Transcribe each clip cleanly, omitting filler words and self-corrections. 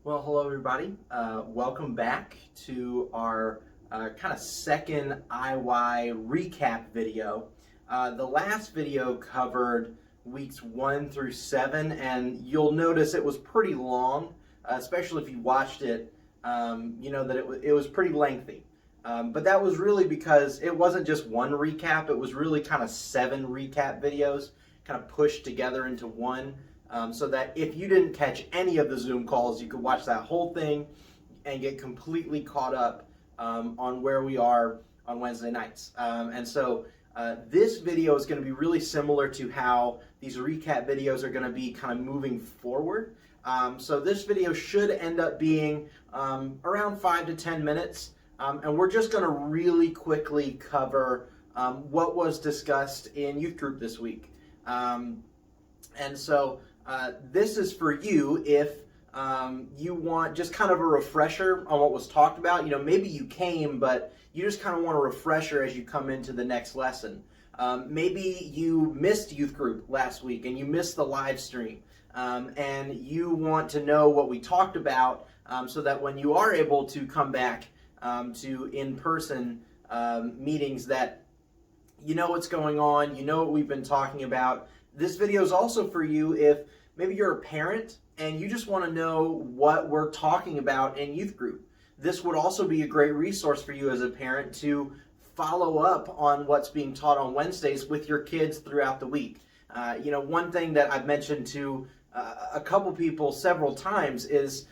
Well, hello everybody. Welcome back to our kind of second IY recap video. The last video covered weeks 1 through 7, and you'll notice it was pretty long, especially if you watched it. You know that it was pretty lengthy. But that was really because it wasn't just one recap, it was really kind of 7 recap videos kind of pushed together into one. So that if you didn't catch any of the Zoom calls, you could watch that whole thing and get completely caught up on where we are on Wednesday nights. This video is going to be really similar to how these recap videos are going to be kind of moving forward. So this video should end up being around 5 to 10 minutes. And we're just going to really quickly cover what was discussed in youth group this week. This is for you if you want just kind of a refresher on what was talked about. You know, maybe you came, but you just kind of want a refresher as you come into the next lesson. Maybe you missed youth group last week and you missed the live stream, and you want to know what we talked about so that when you are able to come back to in-person meetings that you know what's going on, you know what we've been talking about. This video is also for you if maybe you're a parent and you just want to know what we're talking about in youth group. This would also be a great resource for you as a parent to follow up on what's being taught on Wednesdays with your kids throughout the week. You know, one thing that I've mentioned to a couple people several times is,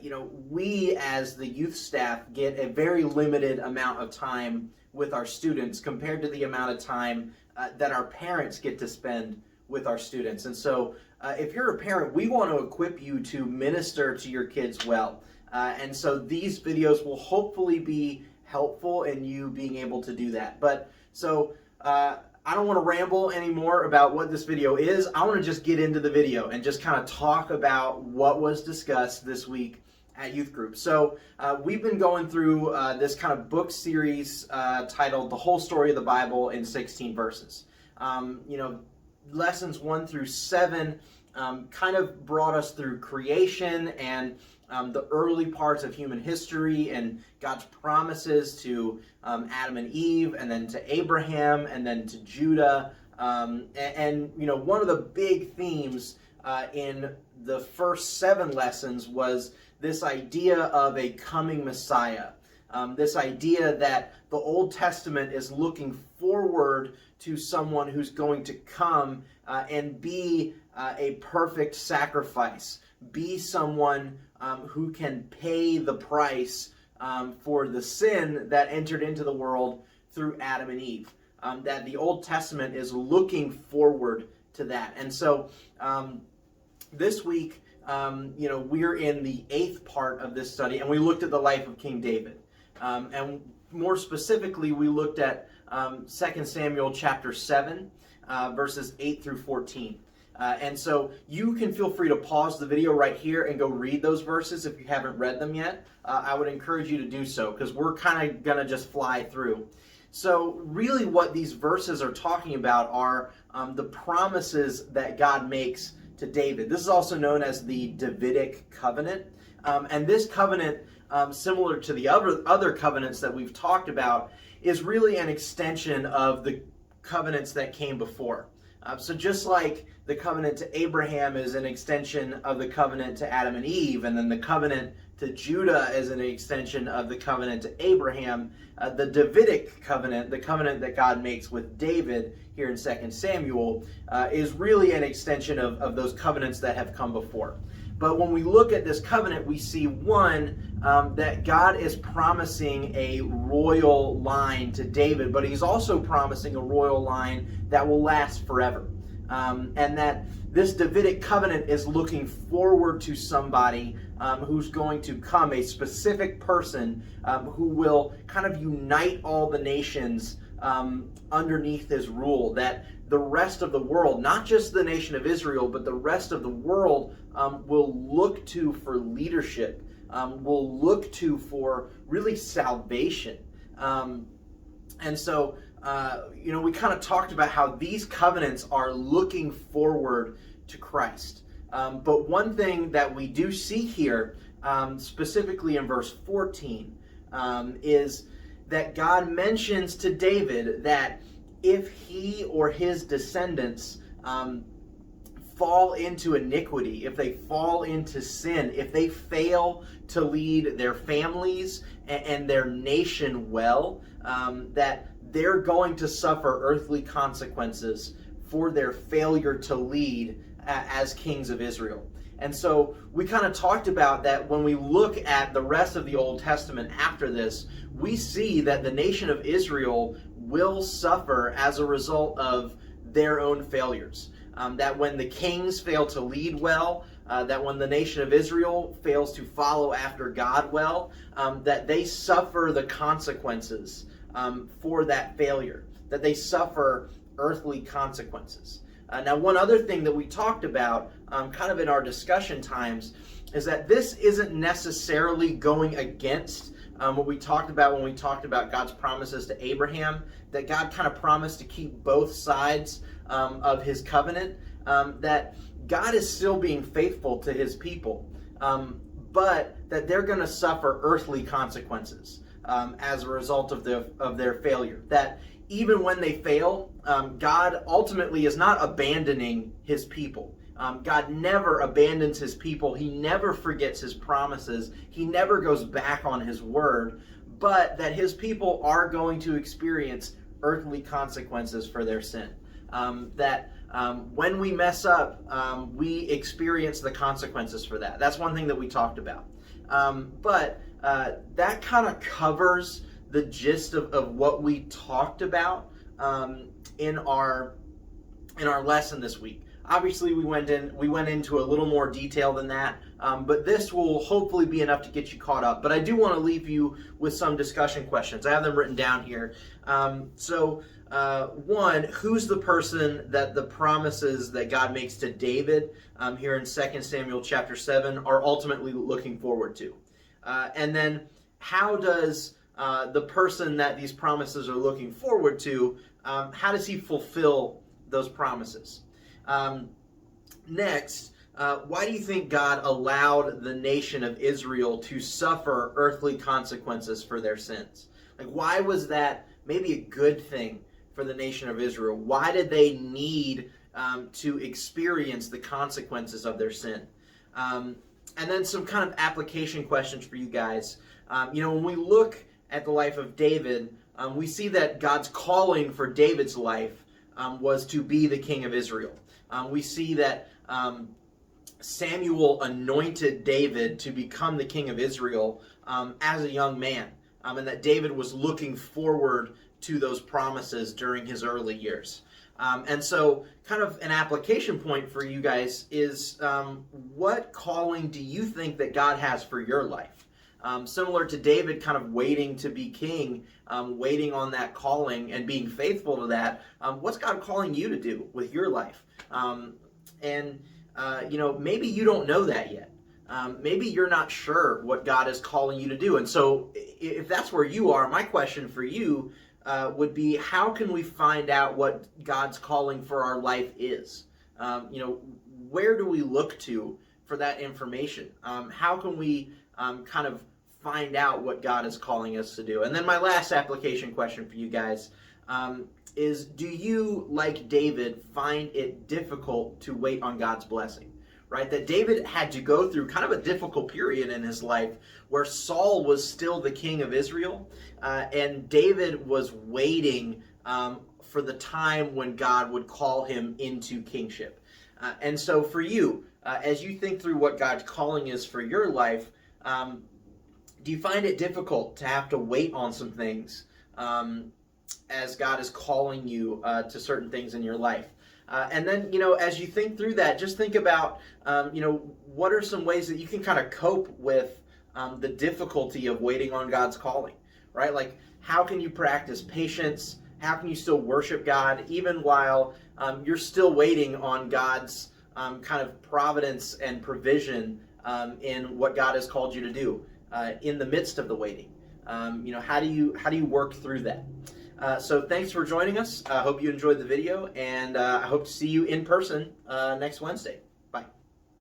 you know, we as the youth staff get a very limited amount of time with our students compared to the amount of time that our parents get to spend with our students. And so if you're a parent, we want to equip you to minister to your kids well. And so these videos will hopefully be helpful in you being able to do that. But so I don't want to ramble anymore about what this video is. I want to just get into the video and just kind of talk about what was discussed this week at youth group. So we've been going through this kind of book series titled The Whole Story of the Bible in 16 Verses. You know, lessons 1 through 7 kind of brought us through creation and the early parts of human history and God's promises to Adam and Eve, and then to Abraham, and then to Judah. And you know, one of the big themes in the first 7 lessons was this idea of a coming Messiah. This idea that the Old Testament is looking forward to someone who's going to come and be a perfect sacrifice, be someone who can pay the price for the sin that entered into the world through Adam and Eve. That the Old Testament is looking forward to that. And so this week, you know, we're in the 8th part of this study, and we looked at the life of King David. And more specifically, we looked at 2 Samuel chapter 7, verses 8 through 14. And so you can feel free to pause the video right here and go read those verses if you haven't read them yet. I would encourage you to do so because we're kind of going to just fly through. So really what these verses are talking about are the promises that God makes to David. This is also known as the Davidic covenant. And this covenant, similar to the other covenants that we've talked about, is really an extension of the covenants that came before. So just like the covenant to Abraham is an extension of the covenant to Adam and Eve, and then the covenant to Judah is an extension of the covenant to Abraham, the Davidic covenant, the covenant that God makes with David here in 2 Samuel, is really an extension of those covenants that have come before. But when we look at this covenant, we see one, that God is promising a royal line to David, but he's also promising a royal line that will last forever. And that this Davidic covenant is looking forward to somebody who's going to come, a specific person who will kind of unite all the nations underneath his rule, that the rest of the world, not just the nation of Israel, but the rest of the world will look to for leadership, will look to for really salvation. And so, you know, we kind of talked about how these covenants are looking forward to Christ. But one thing that we do see here specifically in verse 14, is that God mentions to David that if he or his descendants fall into iniquity, if they fall into sin, if they fail to lead their families and their nation well, that they're going to suffer earthly consequences for their failure to lead as kings of Israel. And so we kind of talked about that when we look at the rest of the Old Testament after this, we see that the nation of Israel will suffer as a result of their own failures. That when the kings fail to lead well, that when the nation of Israel fails to follow after God well, that they suffer the consequences for that failure, that they suffer earthly consequences. Now, one other thing that we talked about kind of in our discussion times is that this isn't necessarily going against what we talked about when we talked about God's promises to Abraham, that God kind of promised to keep both sides of his covenant, that God is still being faithful to his people, but that they're going to suffer earthly consequences as a result of their failure. That even when they fail, God ultimately is not abandoning his people. God never abandons his people. He never forgets his promises. He never goes back on his word, but that his people are going to experience earthly consequences for their sin. When we mess up, we experience the consequences for that. That's one thing that we talked about. But that kind of covers the gist of what we talked about in our lesson this week. Obviously, we went into a little more detail than that, but this will hopefully be enough to get you caught up. But I do want to leave you with some discussion questions. I have them written down here. One, who's the person that the promises that God makes to David here in 2 Samuel chapter 7 are ultimately looking forward to? And then how does the person that these promises are looking forward to, how does he fulfill those promises? Next, why do you think God allowed the nation of Israel to suffer earthly consequences for their sins? Like, why was that maybe a good thing for the nation of Israel? Why did they need to experience the consequences of their sin? And then some kind of application questions for you guys. When we look at the life of David, we see that God's calling for David's life was to be the king of Israel. We see that Samuel anointed David to become the king of Israel as a young man, and that David was looking forward to those promises during his early years. And so kind of an application point for you guys is what calling do you think that God has for your life? Similar to David kind of waiting to be king, waiting on that calling and being faithful to that, what's God calling you to do with your life? Maybe you don't know that yet. Maybe you're not sure what God is calling you to do. And so if that's where you are, my question for you would be, how can we find out what God's calling for our life is? Where do we look to for that information? How can we kind of find out what God is calling us to do? And then my last application question for you guys is, do you, like David, find it difficult to wait on God's blessing? Right? That David had to go through kind of a difficult period in his life where Saul was still the king of Israel, and David was waiting for the time when God would call him into kingship. And so for you, as you think through what God's calling is for your life, do you find it difficult to have to wait on some things as God is calling you to certain things in your life? And then, as you think through that, just think about, what are some ways that you can kind of cope with the difficulty of waiting on God's calling, right? Like, how can you practice patience? How can you still worship God even while you're still waiting on God's kind of providence and provision in what God has called you to do in the midst of the waiting? How do you work through that? So thanks for joining us. I hope you enjoyed the video, and I hope to see you in person next Wednesday. Bye.